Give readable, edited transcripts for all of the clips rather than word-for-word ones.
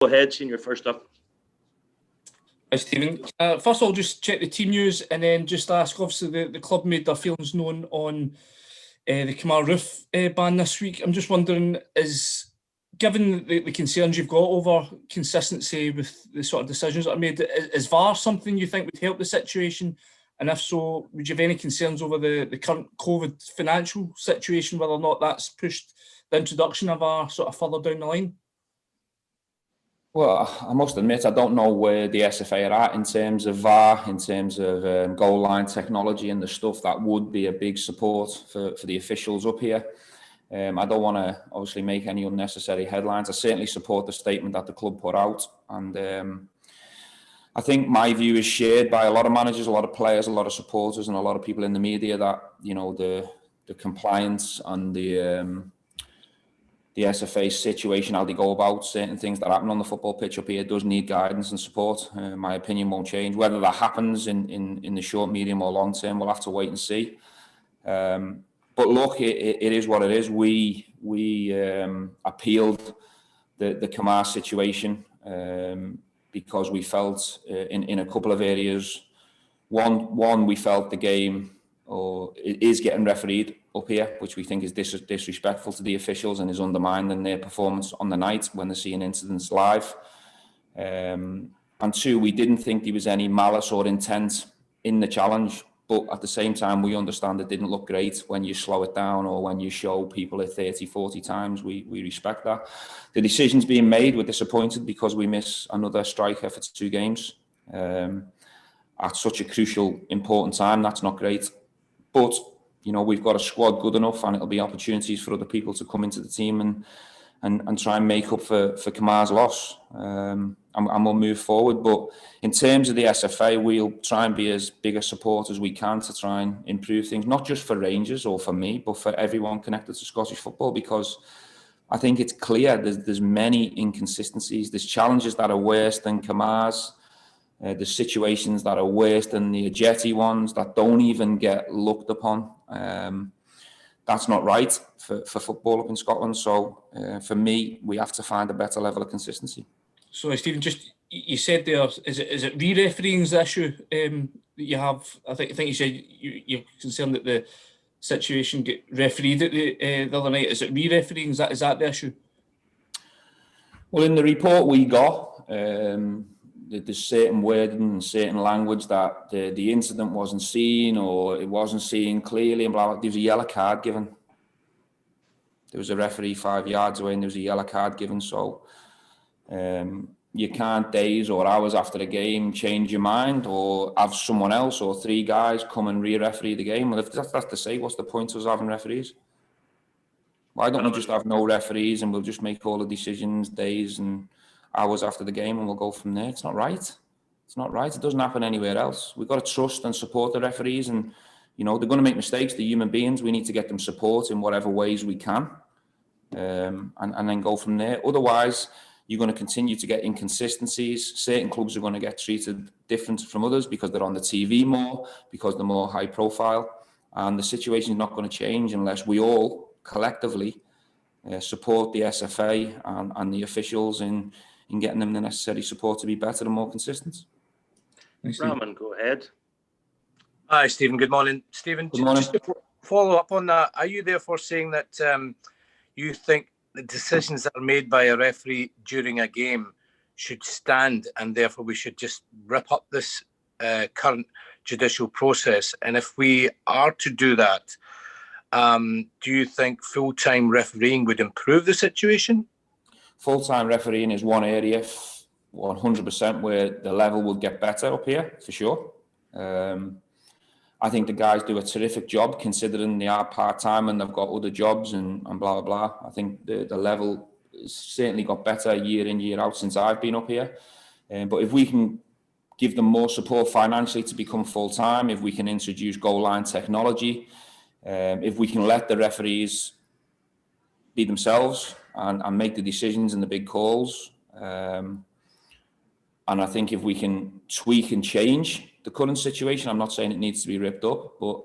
Go ahead, Senior, first up. Hi, Stephen. First, I'll just check the team news and then just ask, obviously, the club made their feelings known on the Kilmarnock roof ban this week. I'm just wondering, given the concerns you've got over consistency with the sort of decisions that are made, is VAR something you think would help the situation? And if so, would you have any concerns over the current COVID financial situation, whether or not that's pushed the introduction of VAR sort of further down the line? Well, I must admit, I don't know where the SFA are at in terms of VAR, in terms of goal line technology and the stuff that would be a big support for the officials up here. I don't want to obviously make any unnecessary headlines. I certainly support the statement that the club put out. And I think my view is shared by a lot of managers, a lot of players, a lot of supporters and a lot of people in the media that, you know, the compliance and the SFA situation, how they go about certain things that happen on the football pitch up here, does need guidance and support. My opinion won't change. Whether that happens in the short, medium or long term, we'll have to wait and see. But look, it is what it is. We appealed the Kilmarnock situation because we felt in a couple of areas. One, we felt the game is getting refereed up here, which we think is disrespectful to the officials and is undermining their performance on the night when they're seeing incidents live. And two, we didn't think there was any malice or intent in the challenge, but at the same time, we understand it didn't look great when you slow it down or when you show people it 30, 40 times. We respect that. The decisions being made, we're disappointed because we miss another striker for 2 games at such a crucial, important time. That's not great. But you know, we've got a squad good enough, and it'll be opportunities for other people to come into the team and try and make up for Kamar's loss. And we'll move forward. But in terms of the SFA, we'll try and be as big a support as we can to try and improve things, not just for Rangers or for me, but for everyone connected to Scottish football, because I think it's clear there's many inconsistencies. There's challenges that are worse than Kamar's. There's situations that are worse than the Ajeti ones that don't even get looked upon. That's not right for football up in Scotland. So for me, we have to find a better level of consistency. So Stephen, just you said there, is it re-refereeing's the issue that you have? I think you said you're concerned that the situation get refereed the other night. Is it re-refereeing? Is that the issue? Well, in the report we got, there's certain wording and certain language that the incident wasn't seen or it wasn't seen clearly and blah, blah. There was a yellow card given. There was a referee 5 yards away and there was a yellow card given. So you can't days or hours after the game change your mind or have someone else or 3 guys come and re-referee the game. Well, if that's to say, what's the point of us having referees? Why don't we just have no referees and we'll just make all the decisions days and hours after the game and we'll go from there? It's not right. It's not right. It doesn't happen anywhere else. We've got to trust and support the referees, and you know, they're going to make mistakes. They're human beings. We need to get them support in whatever ways we can, and then go from there. Otherwise, you're going to continue to get inconsistencies. Certain clubs are going to get treated different from others because they're on the TV more, because they're more high profile, and the situation is not going to change unless we all collectively support the SFA and the officials in getting them the necessary support to be better and more consistent. Raman, go ahead. Hi, Stephen. Good morning. Stephen, good morning. Just to follow up on that, are you therefore saying that you think the decisions that are made by a referee during a game should stand and therefore we should just rip up this current judicial process? And if we are to do that, do you think full-time refereeing would improve the situation? Full-time refereeing is one area, 100%, where the level will get better up here, for sure. I think the guys do a terrific job considering they are part-time and they've got other jobs and blah, blah, blah. I think the level has certainly got better year in, year out since I've been up here. But if we can give them more support financially to become full-time, if we can introduce goal line technology, if we can let the referees be themselves and make the decisions and the big calls, and I think if we can tweak and change the current situation, I'm not saying it needs to be ripped up, but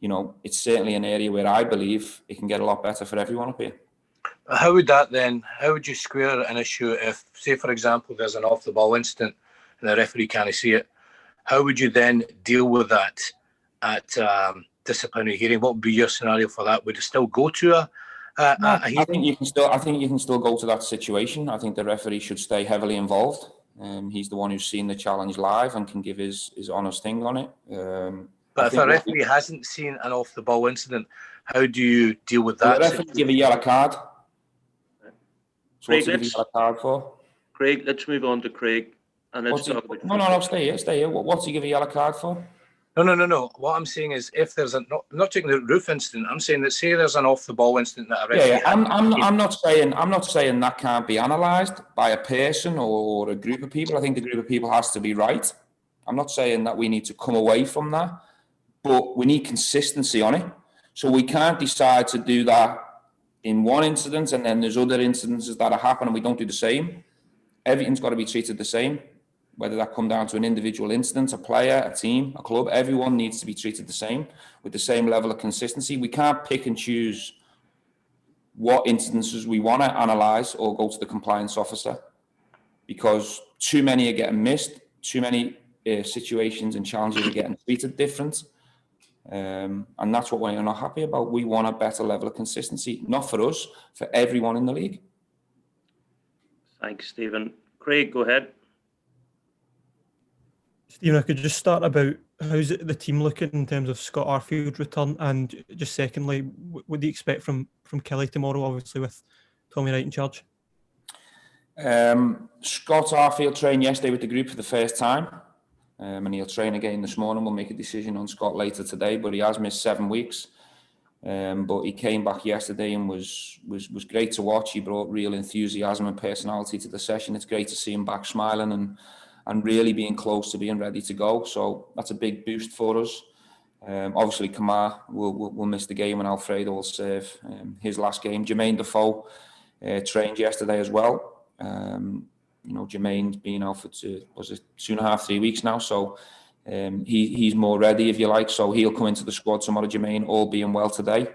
you know, it's certainly an area where I believe it can get a lot better for everyone up here. How would you square an issue if, say, for example, there's an off-the-ball incident and the referee can't see it? How would you then deal with that at disciplinary hearing? What would be your scenario for that? Would it still go to a hearing? I think you can still go to that situation. I think the referee should stay heavily involved. He's the one who's seen the challenge live and can give his honest thing on it. But if a referee hasn't seen an off-the-ball incident, how do you deal with that? The referee give a yellow card. So Craig, what's he give a yellow card for? Craig, let's move on to Craig. And let's talk about No, stay here. What's he give a yellow card for? No. What I'm saying is, if there's I'm not taking the roof incident. I'm saying that, say there's an off-the-ball incident that a referee. I'm not saying that can't be analysed by a person or a group of people. I think the group of people has to be right. I'm not saying that we need to come away from that, but we need consistency on it. So we can't decide to do that in one incident and then there's other incidences that are happening and we don't do the same. Everything's got to be treated the same, whether that come down to an individual incident, a player, a team, a club. Everyone needs to be treated the same with the same level of consistency. We can't pick and choose what incidences we want to analyse or go to the compliance officer, because too many are getting missed, too many situations and challenges are getting treated different. And that's what we're not happy about. We want a better level of consistency, not for us, for everyone in the league. Thanks, Stephen. Craig, go ahead. Stephen, I could just start about how's the team looking in terms of Scott Arfield's return, and just secondly, what do you expect from Kelly tomorrow, obviously with Tommy Wright in charge? Scott Arfield trained yesterday with the group for the first time. And he'll train again this morning. We'll make a decision on Scott later today, but he has missed 7 weeks. But he came back yesterday and was great to watch. He brought real enthusiasm and personality to the session. It's great to see him back smiling and really being close to being ready to go. So that's a big boost for us. Obviously, Kamar will miss the game and Alfredo will serve his last game. Jermaine Defoe trained yesterday as well. Jermaine's been out for 2.5, 3 weeks now, so he's more ready, if you like. So he'll come into the squad tomorrow, Jermaine, all being well today.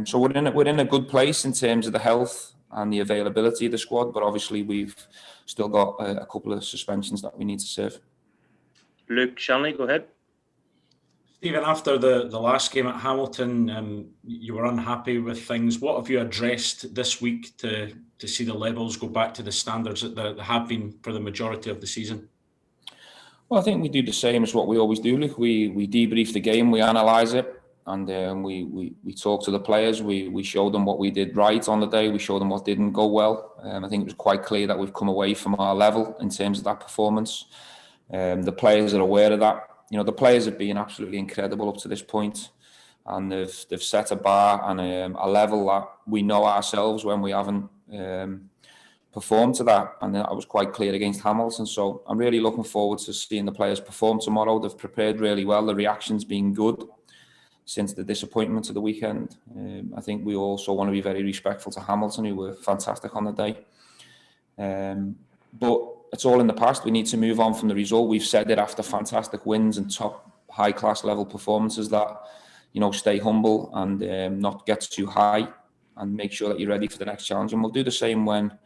So we're in a good place in terms of the health and the availability of the squad, but obviously we've still got a couple of suspensions that we need to serve. Luke Shanley, go ahead. Stephen, after the last game at Hamilton, you were unhappy with things. What have you addressed this week to see the levels go back to the standards that they have been for the majority of the season? Well, I think we do the same as what we always do, Luke. We debrief the game, we analyse it, and we talk to the players. We show them what we did right on the day. We show them what didn't go well. I think it was quite clear that we've come away from our level in terms of that performance. The players are aware of that. The players have been absolutely incredible up to this point, and they've set a bar and a level that we know ourselves when we haven't performed to that, and that was quite clear against Hamilton. So I'm really looking forward to seeing the players perform tomorrow. They've prepared really well. The reaction's been good since the disappointment of the weekend. I think we also want to be very respectful to Hamilton, who were fantastic on the day. But it's all in the past. We need to move on from the result. We've said it after fantastic wins and top high-class level performances that, stay humble and not get too high and make sure that you're ready for the next challenge. And we'll do the same when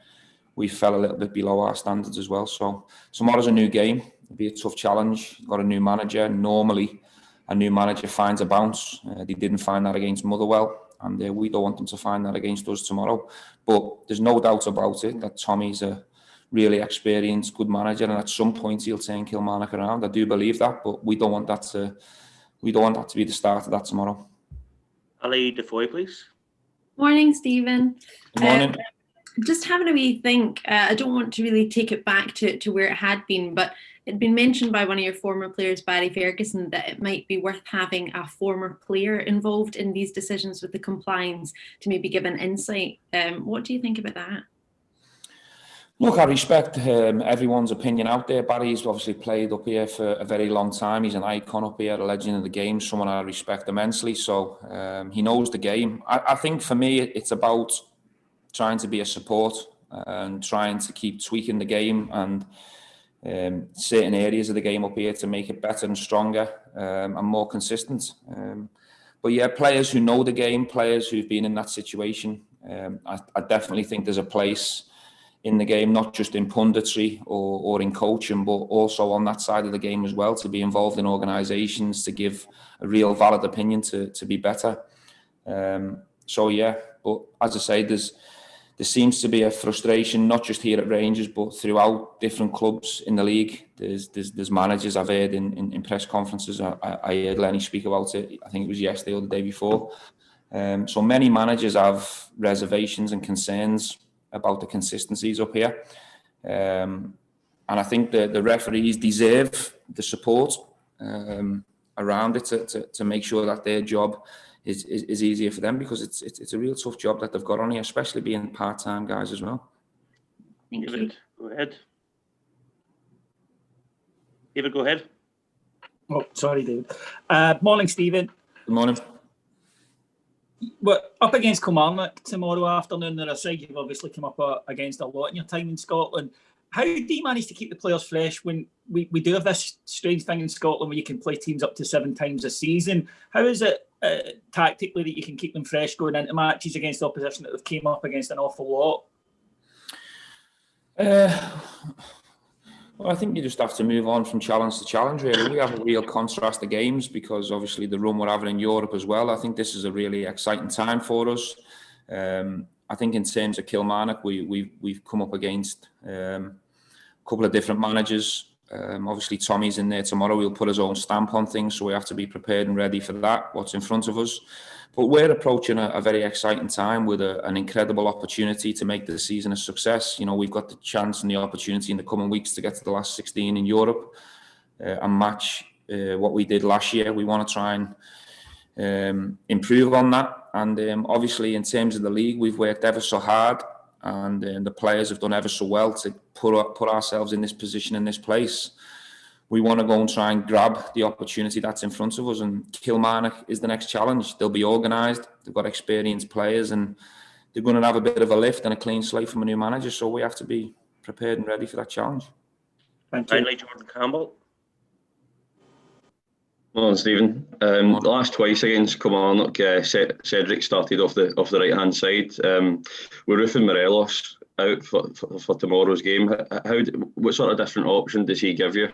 we fell a little bit below our standards as well. So tomorrow's a new game. It'll be a tough challenge. Got a new manager. Normally, a new manager finds a bounce. They didn't find that against Motherwell, and we don't want them to find that against us tomorrow. But there's no doubt about it that Tommy's a really experienced, good manager, and at some point he'll turn Kilmarnock around. I do believe that, but we don't want that to be the start of that tomorrow. Ali Defoe, please. Morning, Stephen. Good morning. Just having a wee think. I don't want to really take it back to where it had been, but it'd been mentioned by one of your former players, Barry Ferguson, that it might be worth having a former player involved in these decisions with the compliance to maybe give an insight. What do you think about that? Look, I respect everyone's opinion out there. Barry's obviously played up here for a very long time. He's an icon up here, a legend of the game, someone I respect immensely. So he knows the game. I think for me, it's about trying to be a support and trying to keep tweaking the game and certain areas of the game up here to make it better and stronger and more consistent. But yeah, players who know the game, players who've been in that situation, I definitely think there's a place in the game, not just in punditry or in coaching, but also on that side of the game as well, to be involved in organisations, to give a real valid opinion, to be better. So yeah, but as I say, there seems to be a frustration, not just here at Rangers, but throughout different clubs in the league. There's managers I've heard in press conferences. I heard Lenny speak about it. I think it was yesterday or the day before. So many managers have reservations and concerns about the consistencies up here. And I think the referees deserve the support around it to make sure that their job is easier for them, because it's a real tough job that they've got on here, especially being part-time guys as well. Thank you. David, go ahead. David, go ahead. Oh, sorry, David. Morning, Stephen. Good morning. We're up against Kilmarnock tomorrow afternoon. They're a side you've obviously come up against a lot in your time in Scotland. How do you manage to keep the players fresh when we do have this strange thing in Scotland where you can play teams up to 7 times a season? How is it tactically that you can keep them fresh going into matches against the opposition that they've came up against an awful lot? Well, I think you just have to move on from challenge to challenge, really. We have a real contrast of games because obviously the run we're having in Europe as well. I think this is a really exciting time for us. I think in terms of Kilmarnock, we've come up against a couple of different managers. Obviously, Tommy's in there tomorrow. He'll put his own stamp on things, so we have to be prepared and ready for that, what's in front of us. But we're approaching a very exciting time with an incredible opportunity to make the season a success. You know, we've got the chance and the opportunity in the coming weeks to get to the last 16 in Europe and match what we did last year. We want to try and improve on that. And obviously, in terms of the league, we've worked ever so hard, and the players have done ever so well to put ourselves in this position, in this place. We want to go and try and grab the opportunity that's in front of us, and Kilmarnock is the next challenge. They'll be organised, they've got experienced players, and they're going to have a bit of a lift and a clean slate from a new manager, so we have to be prepared and ready for that challenge. Thank you. Finally, Jordan Campbell. Morning, Stephen. The last twice against Kilmarnock, Cedric started off the right hand side. We're Roof and Morelos out for tomorrow's game. What sort of different option does he give you?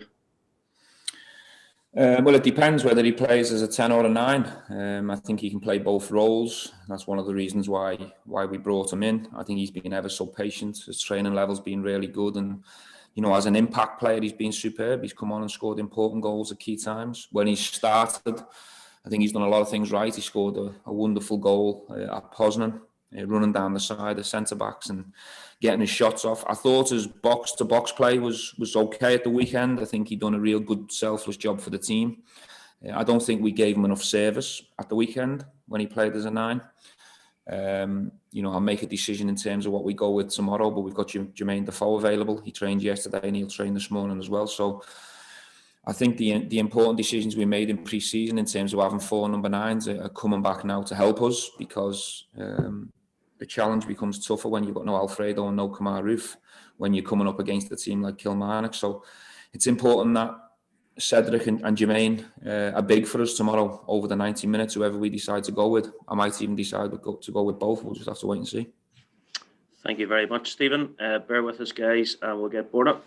Well, it depends whether he plays as a 10 or a 9. I think he can play both roles. That's one of the reasons why we brought him in. I think he's been ever so patient. His training level's been really good, and you know, as an impact player, he's been superb. He's come on and scored important goals at key times. When he started, I think he's done a lot of things right. He scored a wonderful goal at Poznan, running down the side of centre-backs and getting his shots off. I thought his box-to-box play was okay at the weekend. I think he'd done a real good, selfless job for the team. I don't think we gave him enough service at the weekend when he played as a 9. You know, I'll make a decision in terms of what we go with tomorrow, but we've got Jermaine Defoe available. He trained yesterday and he'll train this morning as well. So I think the important decisions we made in pre-season in terms of having 4 number 9s are coming back now to help us, because the challenge becomes tougher when you've got no Alfredo and no Kemar Roof when you're coming up against a team like Kilmarnock. So it's important that Cedric and Jermaine are big for us tomorrow over the 90 minutes, whoever we decide to go with. I might even decide to go with both. We'll just have to wait and see. Thank you very much, Stephen. Bear with us, guys, and we'll get bored up.